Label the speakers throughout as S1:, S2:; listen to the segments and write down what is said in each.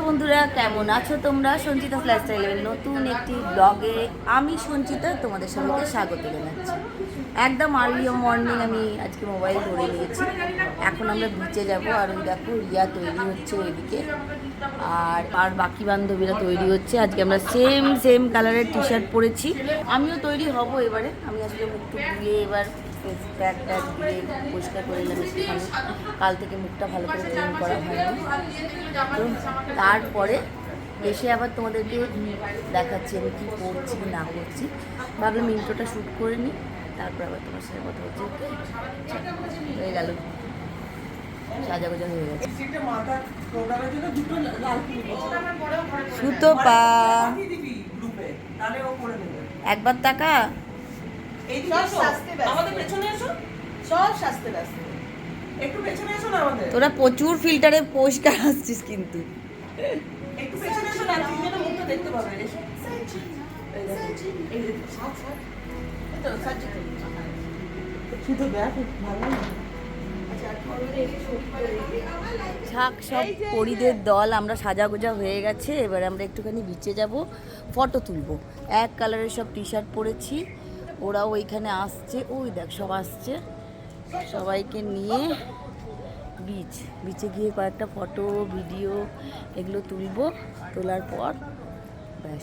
S1: বন্ধুরা, কেমন আছো তোমরা? সঞ্চিতা লাইফস্টাইলের নতুন একটি ব্লগে আমি সঞ্চিতা তোমাদের সবাইকে স্বাগত জানাচ্ছি। একদম আর্লি মর্নিং আমি আজকে মোবাইল ধরে নিয়েছি। এখন আমরা বিচে যাব। আর ওই দেখো রিয়া তৈরি হচ্ছে ওইদিকে, আর বাকি বান্ধবীরা তৈরি হচ্ছে। আজকে আমরা সেম কালারের টি শার্ট পরেছি। আমিও তৈরি হব এবারে। আমি আসলে মুখটু ধুয়ে এবার ফেস প্যাক দিয়ে পরিষ্কার করে নিলাম একটুখানি। কাল থেকে মুখটা ভালো করে ক্লিন করা হয়নি। তো তারপরে এসে আবার তোমাদেরকে দেখাচ্ছি আমি কী করছি না করছি। ভাবলাম ইন্ট্রোটা শ্যুট করে নিই, তারপর আবার তোমার সাথে কথা হচ্ছে। হয়ে গেল, সাজাগোজা হয়ে গেছে। সুতো পা একবার টাকা তোরা প্রচুর ফিল্টারে পরিষ্কার আসছিস কিন্তু। সব পরিদের দল আমরা সাজাগোজা হয়ে গেছে। এবার আমরা একটুখানি বিচে যাব, ফটো তুলবো। এক কালারের সব টি শার্ট পরেছি, ওরাও ওইখানে আসছে। ওই দেখ সব আসছে, সবাইকে নিয়ে বিচে গিয়ে কয়েকটা ফটো ভিডিও এগুলো তুলবো। তোলার পর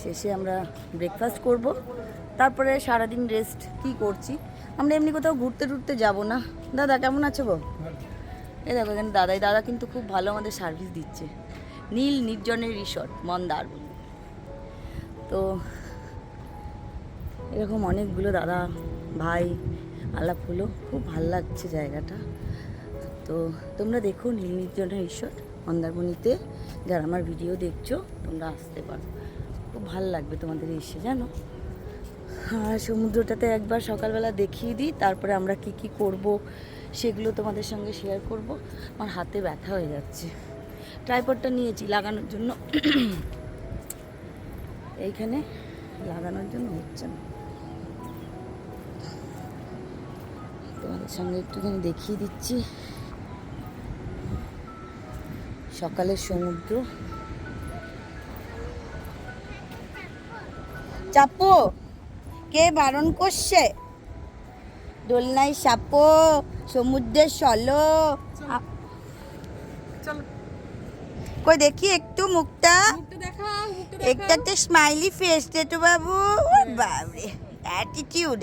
S1: শেষে আমরা ব্রেকফাস্ট করব। তারপরে সারাদিন রেস্ট। কি করছি আমরা, এমনি কোথাও ঘুরতে যাব না। দাদা কেমন আছো গো? এই দেখো এখানে দাদা কিন্তু খুব ভালো আমাদের সার্ভিস দিচ্ছে। নীল নির্জনের রিসর্ট মন্দার। তো এরকম অনেকগুলো দাদা ভাই আলাপ হলো, খুব ভালো লাগছে জায়গাটা। তো তোমরা দেখো নীল নির্জনের রিসর্ট মন্দারমণিতে। যারা আমার ভিডিও দেখছো তোমরা আসতে পারো, খুব ভালো লাগবে তোমাদের এসে, জানো। আর সমুদ্রটাতে একবার সকালবেলা দেখিয়ে দিই, তারপরে আমরা কি করব সেগুলো তোমাদের সঙ্গে শেয়ার করব। আমার হাতে ব্যথা হয়ে যাচ্ছে। ট্রাইপডটা নিয়েছি লাগানোর জন্য, এইখানে লাগানোর জন্য হচ্ছে না। তোমাদের সঙ্গে একটুখানি দেখিয়ে দিচ্ছি সকালের সমুদ্র। চাপো, কে বারণ করছে? দোলনায় চাপো, সমুদ্রে চলো। কই দেখি একটু মুখটা, একটা স্মাইলি ফেস দে তো বাবু। বাবরে, অ্যাটিটিউড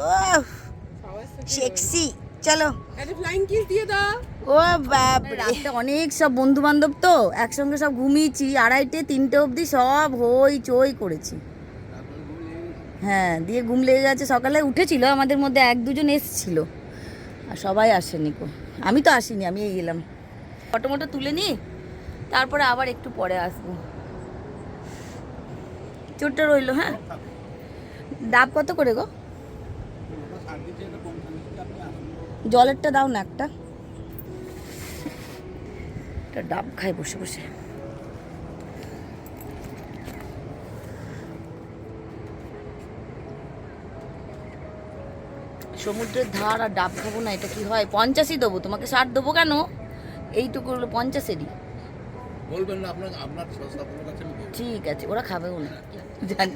S1: ও সেক্সি। চলো ফ্লাইং কিস দিয়ে দাও। ও বাবরে, রাতে অনেক সব বন্ধু বান্ধব তো একসঙ্গে সব ঘুমিয়েছি। 2:30 3টে অবধি সব হই চই করেছি। হ্যাঁ, দিয়ে ঘুম লেগে গেছে। সকালে উঠেছিল আমাদের মধ্যে 1-2 জন এসেছিল, আর সবাই আসেনি কো। আমি তো আসিনি, আমি এই এলাম। ফটো তুলে নি, তারপরে আবার একটু পরে আসবো। চোরটা রইলো। হ্যাঁ, ডাব কত করে গো? জলেরটা দাও না একটা ডাব খাই বসে বসে। সমুদ্রের ধার আর ডাব খাবো না, এটা কি হয়? 50ই দেবো তোমাকে, 60 দেবো কেন? এইটুকু হলো 50-এরই। বলবেন না আপনার ঠিক আছে, ওরা খাবেও না জানি।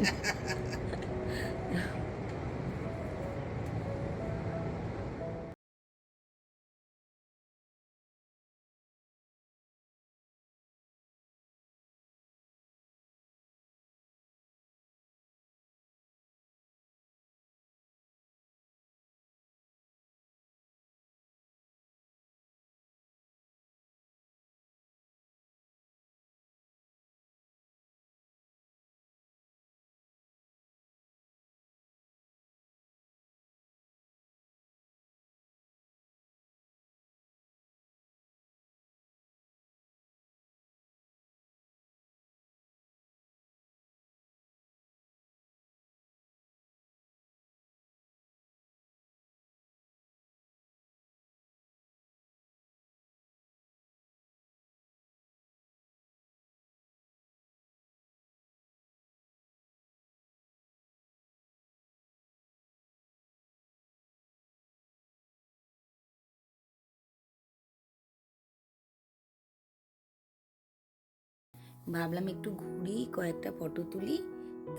S1: ভাবলাম একটু ঘুরি, কয়েকটা ফটো তুলি,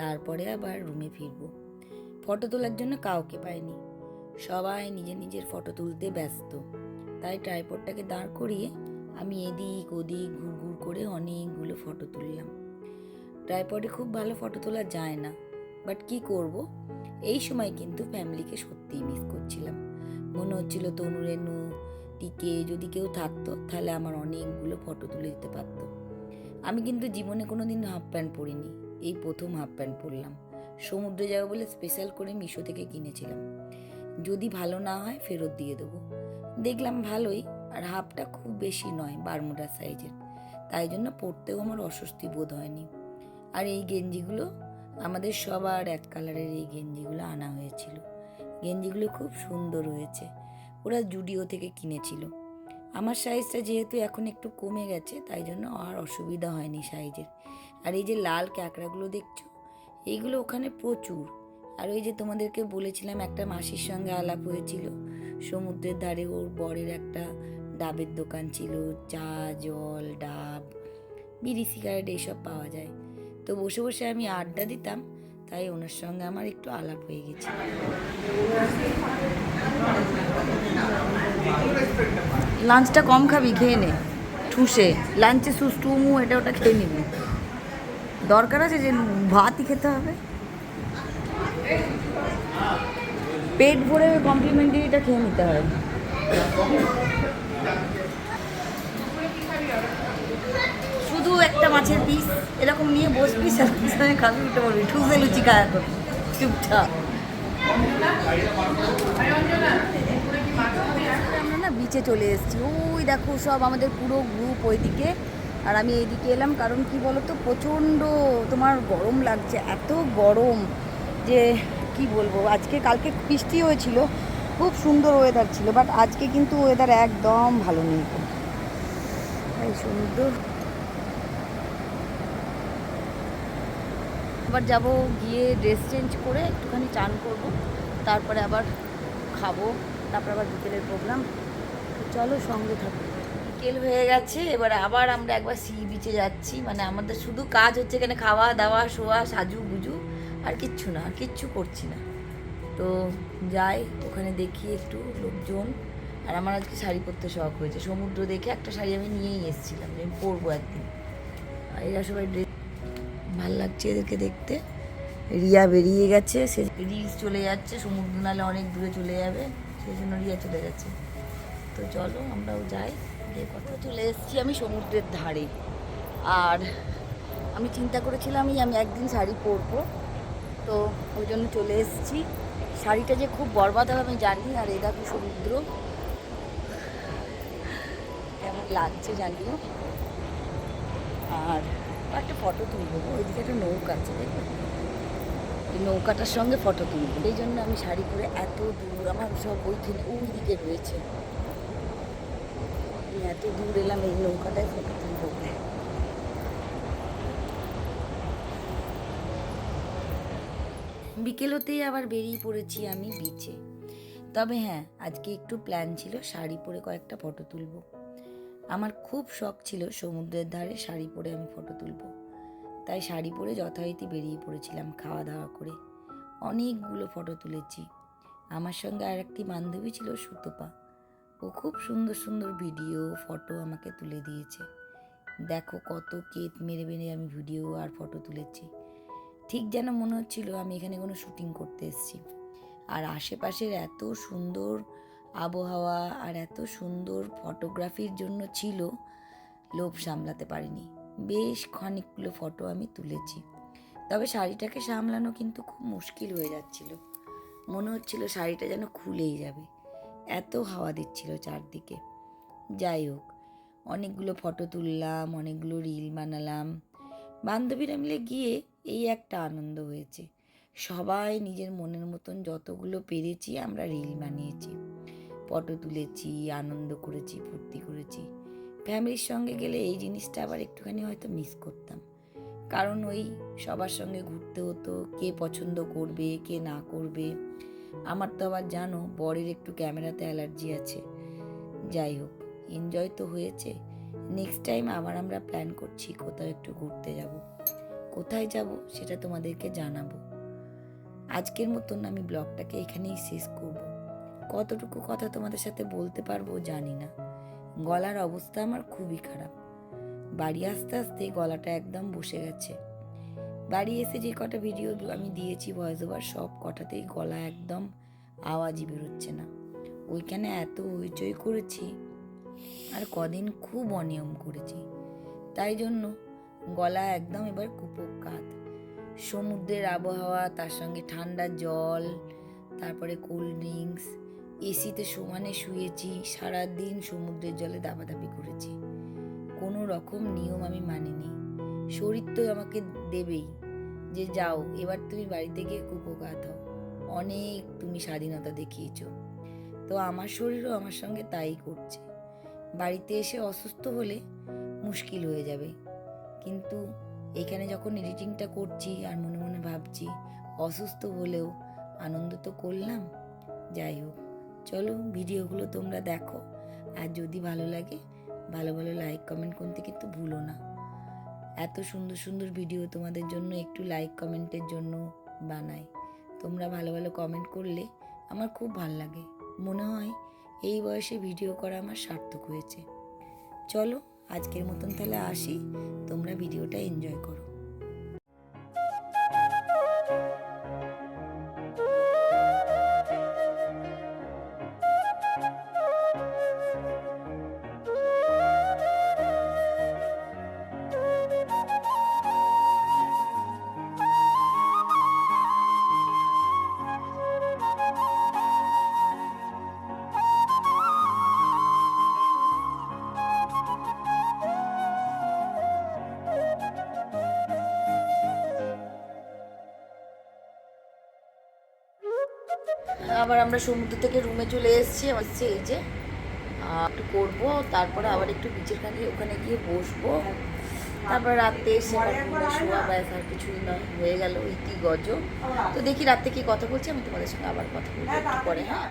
S1: তারপরে আবার রুমে ফিরবো। ফটো তোলার জন্য কাউকে পাইনি, সবাই নিজের নিজের ফটো তুলতে ব্যস্ত। তাই ট্রাইপডটাকে দাঁড় করিয়ে আমি এদিক ওদিক ঘুরঘুর করে অনেকগুলো ফটো তুললাম। ট্রাইপডে খুব ভালো ফটো তোলা যায় না, বাট কি করব, এই সময় কিন্তু ফ্যামিলিকে সত্যিই মিস করছিলাম। মনে হচ্ছিল তনু, রেনু, টিকে যদি কেউ থাকতো তাহলে আমার অনেকগুলো ফটো তুলে দিতে পারতো। আমি কিন্তু জীবনে কোনো দিন হাফ প্যান্ট পরিনি, এই প্রথম হাফ প্যান্ট পরলাম। সমুদ্রে যাবো বলে স্পেশাল করে মিশো থেকে কিনেছিলাম। যদি ভালো না হয় ফেরত দিয়ে দেবো। দেখলাম ভালোই, আর হাফটা খুব বেশি নয়, বারমুডা সাইজের, তাই জন্য পরতেও আমার অস্বস্তি বোধ হয়নি। আর এই গেঞ্জিগুলো আমাদের সবার এক কালারের, এই গেঞ্জিগুলো আনা হয়েছিল। গেঞ্জিগুলো খুব সুন্দর হয়েছে, ওরা জুডিও থেকে কিনেছিল। আমার সাইজটা যেহেতু এখন একটু কমে গেছে, তাই জন্য আর অসুবিধা হয়নি সাইজের। আর এই যে লাল ক্যাকড়াগুলো দেখছো, এইগুলো ওখানে প্রচুর। আর ওই যে তোমাদেরকে বলেছিলাম একটা মাসির সঙ্গে আলাপ হয়েছিল, সমুদ্রের ধারে ওর বরের একটা ডাবের দোকান ছিল, চা, জল, ডাব, বিড়ি, সিগারেট এইসব পাওয়া যায়। তো বসে বসে আমি আড্ডা দিতাম, তাই ওনার সঙ্গে আমার একটু আলাপ হয়ে গেছে। লাঞ্চটা কম খাবি, খেয়ে নে ঠুসে। লাঞ্চে সুস্টু মু এটা ওটা খেয়ে নিবি, দরকার আছে যে ভাতই খেতে হবে? পেট ভরে কমপ্লিমেন্টারিটা খেয়ে নিতে হয়। শুধু একটা মাছের পিস এরকম নিয়ে বসবি, সাথে খাবি, উঠে পড়বি, ঠুসে লুচি খায় এখন চুপচাপ। আমরা না বিচে চলে এসেছি, ওই দেখো সব আমাদের পুরো গ্রুপ ওইদিকে, আর আমি এইদিকে এলাম। কারণ কি বলতো, প্রচণ্ড তোমার গরম লাগছে, এত গরম যে কি বলবো। আজকে কালকে বৃষ্টি হয়েছিল, খুব সুন্দর ওয়েদার ছিল, বাট আজকে কিন্তু ওয়েদার একদম ভালো নেই। এই সমুদ্র আবার যাব, গিয়ে ড্রেস চেঞ্জ করে একটুখানি চান করব, তারপরে আবার খাবো, তারপরে আবার বিকেলের প্রোগ্রাম। চলো সঙ্গে থাকো। বিকেল হয়ে গেছে, এবার আবার আমরা একবার সি বিচে যাচ্ছি। মানে আমাদের শুধু কাজ হচ্ছে এখানে, খাওয়া দাওয়া, শোয়া, সাজু গুজু, আর কিচ্ছু না, আর কিচ্ছু করছি না। তো যাই, ওখানে দেখি একটু লোকজন। আর আমার আজকে শাড়ি পরতে শখ হয়েছে, সমুদ্র দেখে একটা শাড়ি আমি নিয়েই এসেছিলাম যে আমি পরবো একদিন। আর এরা সবাই ড্রেস, ভাল লাগছে এদেরকে দেখতে। রিয়া বেরিয়ে গেছে, সে রিলস চলে যাচ্ছে, সমুদ্র নালে অনেক দূরে চলে যাবে, সেই জন্য রিয়া চলে গেছে। তো চলো আমরাও যাই। গিয়ে কথা, চলে এসেছি আমি সমুদ্রের ধারে। আর আমি চিন্তা করেছিলাম আমি একদিন শাড়ি পরবো, তো ওই জন্য চলে এসেছি। শাড়িটা যে খুব বরবাদ হবে আমি জানি। আর এই দেখো সমুদ্র কেমন লাগছে জানিও। আর একটা ফটো তুলবো, ওইদিকে একটা নৌকা আছে দেখো, এই নৌকাটার সঙ্গে ফটো তুলবো। এই জন্য আমি শাড়ি পরে এত দূর, আমার সব ওইখানে ওই দিকে রয়েছে, এত দূর এলাম এই নৌকাটায় ফটো তুলবো। বিকেল হতেই আবার বেরিয়ে পড়েছি আমি বিচে। তবে হ্যাঁ, আজকে একটু প্ল্যান ছিল শাড়ি পরে কয়েকটা ফটো তুলবো। আমার খুব শখ ছিল সমুদ্রের ধারে শাড়ি পরে আমি ফটো তুলবো, তাই শাড়ি পরে যথারীতি বেরিয়ে পড়েছিলাম খাওয়া দাওয়া করে। অনেকগুলো ফটো তুলেছি। আমার সঙ্গে আর একটি বান্ধবী ছিল, সুতপা, ও খুব সুন্দর সুন্দর ভিডিও ফটো আমাকে তুলে দিয়েছে। দেখো কত কেট মেরে মেরে আমি ভিডিও আর ফটো তুলেছি, ঠিক যেন মনে হচ্ছিল আমি এখানে কোনো শুটিং করতে এসেছি। আর আশেপাশের এত সুন্দর আবহাওয়া আর এত সুন্দর ফটোগ্রাফির জন্য ছিল, লোভ সামলাতে পারিনি, বেশ খানিকগুলো ফটো আমি তুলেছি। তবে শাড়িটাকে সামলানো কিন্তু খুব মুশকিল হয়ে যাচ্ছিল, মনে হচ্ছিল শাড়িটা যেন খুলেই যাবে, এত হাওয়া দিচ্ছিল চারদিকে। যাই হোক, অনেকগুলো ফটো তুললাম, অনেকগুলো রিল বানালাম। বান্ধবীরা মিলে গিয়ে এই একটা আনন্দ হয়েছে, সবাই নিজের মনের মতন যতগুলো পেরেছি আমরা রিল বানিয়েছি, ফটো তুলেছি, আনন্দ করেছি, ফুর্তি করেছি। ফ্যামিলির সঙ্গে গেলে এই জিনিসটা আবার একটুখানি হয়তো মিস করতাম, কারণ ওই সবার সঙ্গে ঘুরতে হতো, কে পছন্দ করবে কে না করবে। আমার তো আবার জানো বরের একটু ক্যামেরাতে অ্যালার্জি আছে। যাই হোক, এনজয় তো হয়েছে, নেক্সট টাইম আবার আমরা প্ল্যান করছি কোথাও একটু ঘুরতে যাব। কোথায় যাব সেটা তোমাদেরকে জানাবো। আজকের মতন আমি ব্লগটাকে এখানেই শেষ করব। কতটুকু কথা তোমাদের সাথে বলতে পারবো জানি না, গলার অবস্থা আমার খুবই খারাপ। বাড়ি আসতে আসতে গলাটা একদম বসে গেছে। বাড়ি এসে যে কটা ভিডিও আমি দিয়েছি ভয়েস ওভার, সব কটাতেই গলা একদম আওয়াজই বেরোচ্ছে না। ওইখানে এত হইচই করেছি, আর কদিন খুব অনিয়ম করেছি, তাই জন্য গলা একদম এবার কুপোকাত। সমুদ্রের আবহাওয়া, তার সঙ্গে ঠান্ডা জল, তারপরে কোল্ড ড্রিঙ্কস, এসিতে সমানে শুয়েছি, সারাদিন সমুদ্রের জলে দাবাদাবি করেছি। কোনো রকম নিয়ম আমি মানিনি। শরীর তো আমাকে দেবেই যে যাও এবার তুমি বাড়িতে গিয়ে কুপোকাত হও, অনেক তুমি স্বাধীনতা দেখিয়েছ। তো আমার শরীরও আমার সঙ্গে তাই করছে। বাড়িতে এসে অসুস্থ হলে মুশকিল হয়ে যাবে, কিন্তু এখানে যখন এডিটিংটা করছি আর মনে মনে ভাবছি অসুস্থ হলেও আনন্দ তো করলাম। যাই হোক, চলো ভিডিওগুলো তোমরা দেখো, আর যদি ভালো লাগে ভালো ভালো লাইক কমেন্ট করতে কিন্তু ভুলো না। এত সুন্দর সুন্দর ভিডিও তোমাদের জন্য একটু লাইক কমেন্টের জন্য বানাই। তোমরা ভালো ভালো কমেন্ট করলে আমার খুব ভাল লাগে, মনে হয় এই বয়সে ভিডিও করা আমার সার্থক হয়েছে। চলো আজকের মতন তাহলে আসি, তোমরা ভিডিওটা এনজয় করো। আবার আমরা সমুদ্র থেকে রুমে চলে এসেছি। এই যে একটু করবো, তারপরে আবার একটু বিচের কাছে ওখানে গিয়ে বসবো, তারপর রাতে এসে শোয়া, ব্যাস আর কিছুই নয়, হয়ে গেল ইতি গজ। তো দেখি রাতে কি কথা বলছি, আমি তোমাদের সঙ্গে আবার কথা বলবো একটু পরে। হ্যাঁ।